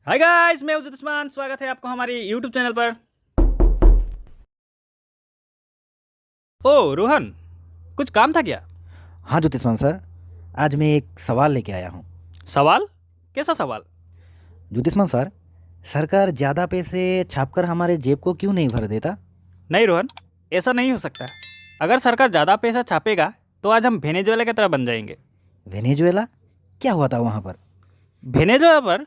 Hi guys, मैं उजित उस्मान। स्वागत है आपको हमारे यूट्यूब चैनल पर। ओ रोहन, कुछ काम था क्या? हाँ ज्योतिष्मान सर। आज मैं एक सवाल लेके आया हूँ। सवाल? कैसा सवाल? ज्योतिष्मान सर, सरकार ज़्यादा पैसे छापकर हमारे जेब को क्यों नहीं भर देता? नहीं रोहन, ऐसा नहीं हो सकता। अगर सरकार ज़्यादा पैसा छापेगा तो आज हम वेनेजुएला की तरह बन जाएंगे। वेनेजुएला? क्या हुआ था वहाँ पर? वेनेजुएला पर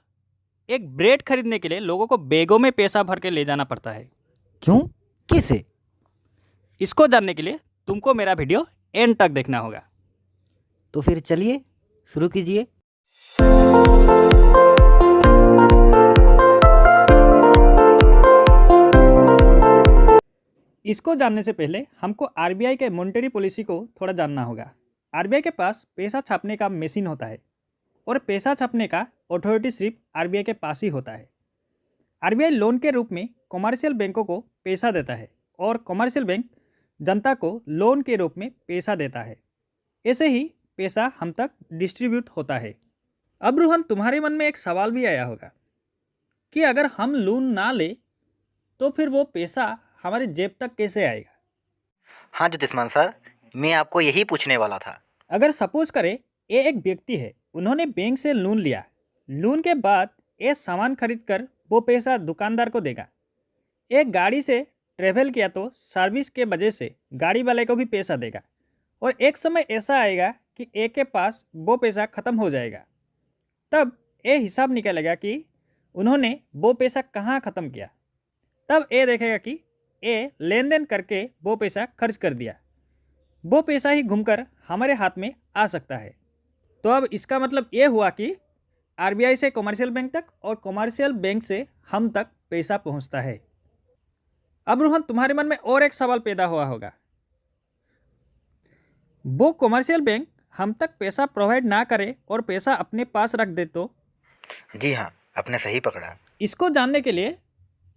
एक ब्रेड खरीदने के लिए लोगों को बैगों में पैसा भर के ले जाना पड़ता है। क्यों? कैसे? इसको जानने के लिए तुमको मेरा वीडियो एंड तक देखना होगा। तो फिर चलिए शुरू कीजिए। इसको जानने से पहले हमको आरबीआई के मॉनेटरी पॉलिसी को थोड़ा जानना होगा। आरबीआई के पास पैसा छापने का मशीन होता है और पैसा छापने का अथॉरिटी सिर्फ आरबीआई के पास ही होता है। आरबीआई लोन के रूप में कमर्शियल बैंकों को पैसा देता है और कमर्शियल बैंक जनता को लोन के रूप में पैसा देता है। ऐसे ही पैसा हम तक डिस्ट्रीब्यूट होता है। अब रोहन, तुम्हारे मन में एक सवाल भी आया होगा कि अगर हम लोन ना ले तो फिर वो पैसा हमारे जेब तक कैसे आएगा? हाँ ज्योतिष्मान सर, मैं आपको यही पूछने वाला था। अगर सपोज करें ये एक व्यक्ति है, उन्होंने बैंक से लोन लिया। लोन के बाद ये सामान खरीद कर वो पैसा दुकानदार को देगा। एक गाड़ी से ट्रेवल किया तो सर्विस के वजह से गाड़ी वाले को भी पैसा देगा। और एक समय ऐसा आएगा कि एक के पास वो पैसा ख़त्म हो जाएगा। तब ये हिसाब निकलेगा कि उन्होंने वो पैसा कहाँ ख़त्म किया। तब ये देखेगा कि ये लेन देन करके वो पैसा खर्च कर दिया। वो पैसा ही घूमकर हमारे हाथ में आ सकता है। तो अब इसका मतलब ये हुआ कि आरबीआई से कमर्शियल बैंक तक और कमर्शियल बैंक से हम तक पैसा पहुंचता है। अब रोहन, तुम्हारे मन में और एक सवाल पैदा हुआ होगा, वो कमर्शियल बैंक हम तक पैसा प्रोवाइड ना करे और पैसा अपने पास रख दे तो? जी हाँ, आपने सही पकड़ा। इसको जानने के लिए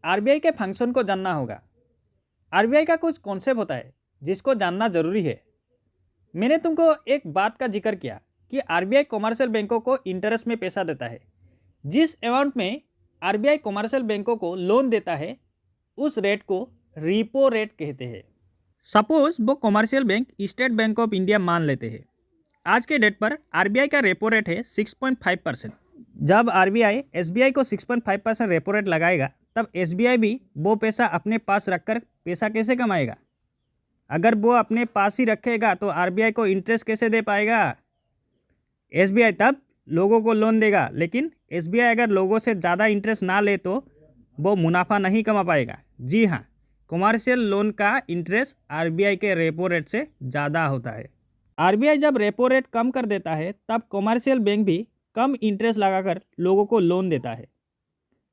आरबीआई के फंक्शन को जानना होगा। आरबीआई का कुछ कॉन्सेप्ट होता है जिसको जानना ज़रूरी है। मैंने तुमको एक बात का जिक्र किया कि आरबीआई कमर्शियल बैंकों को इंटरेस्ट में पैसा देता है। जिस अमाउंट में आरबीआई कमर्शियल बैंकों को लोन देता है उस रेट को रीपो रेट कहते हैं। सपोज वो commercial bank state bank of India मान लेते हैं। आज के डेट पर आरबीआई का रेपो रेट है 6.5%। जब आरबीआई एसबीआई को 6.5% रेपो रेट लगाएगा तब एसबीआई भी वो पैसा अपने पास रखकर पैसा कैसे कमाएगा? अगर वो अपने पास ही रखेगा तो आरबीआई को इंटरेस्ट कैसे दे पाएगा? एसबीआई तब लोगों को लोन देगा, लेकिन एसबीआई अगर लोगों से ज़्यादा इंटरेस्ट ना ले तो वो मुनाफा नहीं कमा पाएगा। जी हाँ, कमर्शियल लोन का इंटरेस्ट आरबीआई के रेपो रेट से ज़्यादा होता है। आरबीआई जब रेपो रेट कम कर देता है तब कमर्शियल बैंक भी कम इंटरेस्ट लगाकर लोगों को लोन देता है।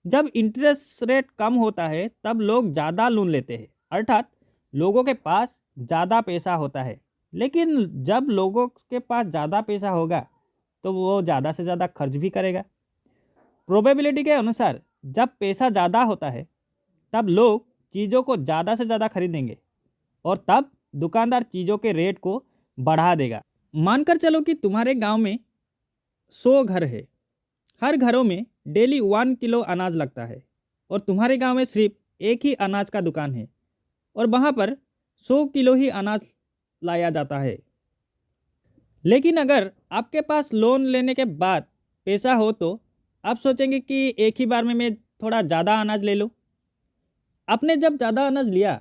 जब इंटरेस्ट रेट कम होता है तब लोग ज़्यादा लोन लेते हैं, अर्थात लोगों के पास ज़्यादा पैसा होता है। लेकिन जब लोगों के पास ज़्यादा पैसा होगा तो वो ज़्यादा से ज़्यादा खर्च भी करेगा। प्रोबेबिलिटी के अनुसार जब पैसा ज़्यादा होता है तब लोग चीज़ों को ज़्यादा से ज़्यादा खरीदेंगे और तब दुकानदार चीज़ों के रेट को बढ़ा देगा। मानकर चलो कि तुम्हारे गांव में 100 घर है। हर घरों में डेली 1 किलो अनाज लगता है और तुम्हारे गांव में सिर्फ एक ही अनाज का दुकान है और वहाँ पर 100 किलो ही अनाज लाया जाता है। लेकिन अगर आपके पास लोन लेने के बाद पैसा हो तो आप सोचेंगे कि एक ही बार में मैं थोड़ा ज़्यादा अनाज ले लूँ। आपने जब ज़्यादा अनाज लिया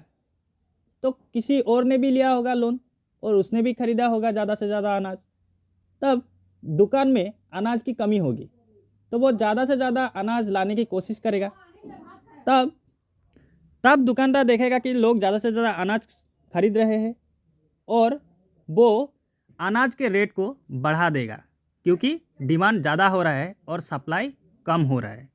तो किसी और ने भी लिया होगा लोन और उसने भी खरीदा होगा ज़्यादा से ज़्यादा अनाज। तब दुकान में अनाज की कमी होगी तो वो ज़्यादा से ज़्यादा अनाज लाने की कोशिश करेगा। तब तब दुकानदार देखेगा कि लोग ज़्यादा से ज़्यादा अनाज खरीद रहे हैं और वो अनाज के रेट को बढ़ा देगा, क्योंकि डिमांड ज़्यादा हो रहा है और सप्लाई कम हो रहा है।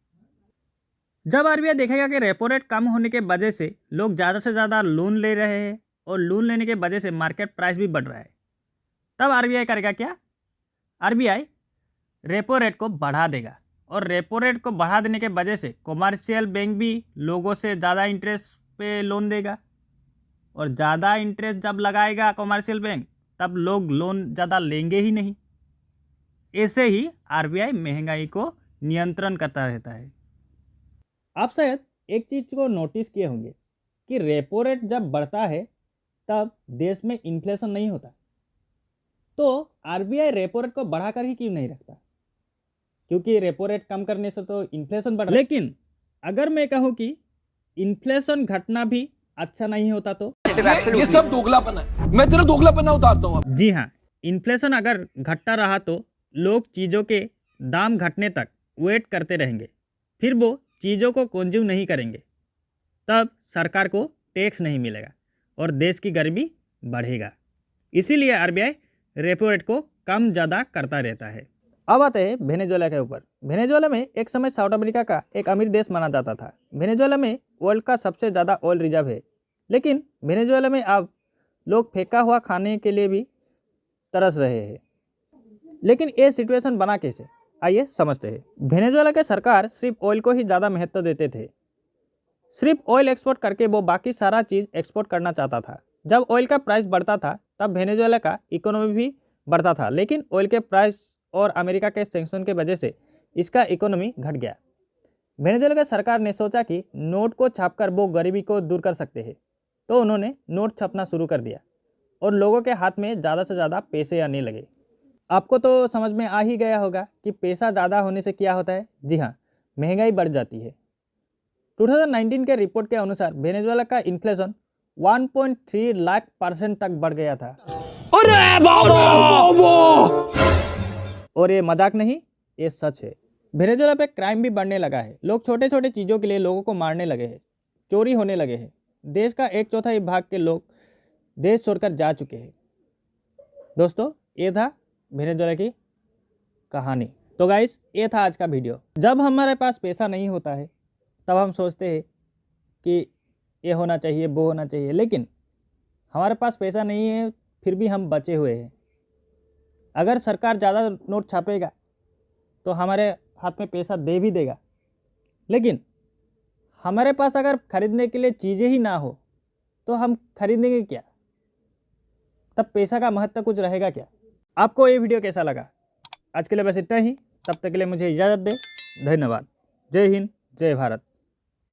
जब आरबीआई देखेगा कि रेपो रेट कम होने के वजह से लोग ज़्यादा से ज़्यादा लोन ले रहे हैं और लोन लेने के वजह से मार्केट प्राइस भी बढ़ रहा है, तब आरबीआई करेगा क्या? आरबीआई रेपो रेट को बढ़ा देगा और रेपो रेट को बढ़ा देने के वजह से कमर्शियल बैंक भी लोगों से ज़्यादा इंटरेस्ट पे लोन देगा और ज़्यादा इंटरेस्ट जब लगाएगा कमर्शियल बैंक तब लोग लोन ज़्यादा लेंगे ही नहीं। ऐसे ही आरबीआई महंगाई को नियंत्रण करता रहता है। आप शायद एक चीज़ को नोटिस किए होंगे कि रेपो रेट जब बढ़ता है तब देश में इन्फ्लेशन नहीं होता, तो आरबीआई रेपो रेट को बढ़ाकर ही क्यों नहीं रखता? क्योंकि रेपो रेट कम करने से तो इन्फ्लेशन बढ़, लेकिन अगर मैं कहूँ कि इन्फ्लेशन घटना भी अच्छा नहीं होता तो ये सब दोगलापन है। मैं तेरा दोगलापना उतारता हूँ। जी हाँ, इन्फ्लेशन अगर घटता रहा तो लोग चीज़ों के दाम घटने तक वेट करते रहेंगे, फिर वो चीज़ों को कंज्यूम नहीं करेंगे, तब सरकार को टैक्स नहीं मिलेगा और देश की गरीबी बढ़ेगा। इसीलिए आरबीआई रेपो रेट को कम ज़्यादा करता रहता है। अब आते हैं वेनेजुएला के ऊपर। वेनेजुएला में एक समय साउथ अमेरिका का एक अमीर देश माना जाता था। वेनेजुएला में वर्ल्ड का सबसे ज़्यादा ऑयल रिजर्व है, लेकिन वेनेजुएला में अब लोग फेंका हुआ खाने के लिए भी तरस रहे हैं। लेकिन ये सिचुएशन बना कैसे, आइए समझते हैं। वेनेजुएला के सरकार सिर्फ ऑयल को ही ज़्यादा महत्व देते थे। सिर्फ ऑयल एक्सपोर्ट करके वो बाकी सारा चीज़ एक्सपोर्ट करना चाहता था। जब ऑयल का प्राइस बढ़ता था तब वेनेजुएला का इकोनॉमी भी बढ़ता था, लेकिन ऑयल के प्राइस और अमेरिका के सैंक्शन के वजह से इसका इकोनॉमी घट गया। वेनेजुएला की सरकार ने सोचा कि नोट को छापकर वो गरीबी को दूर कर सकते हैं, तो उन्होंने नोट छापना शुरू कर दिया और लोगों के हाथ में ज़्यादा से ज़्यादा पैसे आने लगे। आपको तो समझ में आ ही गया होगा कि पैसा ज़्यादा होने से क्या होता है। जी हाँ, महंगाई बढ़ जाती है। 2019 के रिपोर्ट के अनुसार वेनेजुएला का इन्फ्लेशन 1.3 लाख % तक बढ़ गया था। अरे बाबा! और ये मजाक नहीं, ये सच है। वेनेजुएला पे क्राइम भी बढ़ने लगा है। लोग छोटे छोटे चीज़ों के लिए लोगों को मारने लगे हैं, चोरी होने लगे हैं। देश का 1/4 भाग के लोग देश छोड़कर जा चुके हैं। दोस्तों, ये था वेनेजुएला की कहानी। तो गाइस, ये था आज का वीडियो। जब हमारे पास पैसा नहीं होता है तब हम सोचते हैं कि ये होना चाहिए, वो होना चाहिए, लेकिन हमारे पास पैसा नहीं है फिर भी हम बचे हुए हैं। अगर सरकार ज़्यादा नोट छापेगा तो हमारे हाथ में पैसा दे भी देगा, लेकिन हमारे पास अगर खरीदने के लिए चीज़ें ही ना हो तो हम खरीदेंगे क्या? तब पैसा का महत्व कुछ रहेगा क्या? आपको ये वीडियो कैसा लगा? आज के लिए बस इतना ही। तब तक के लिए मुझे इजाज़त दें। धन्यवाद। जय हिंद, जय भारत।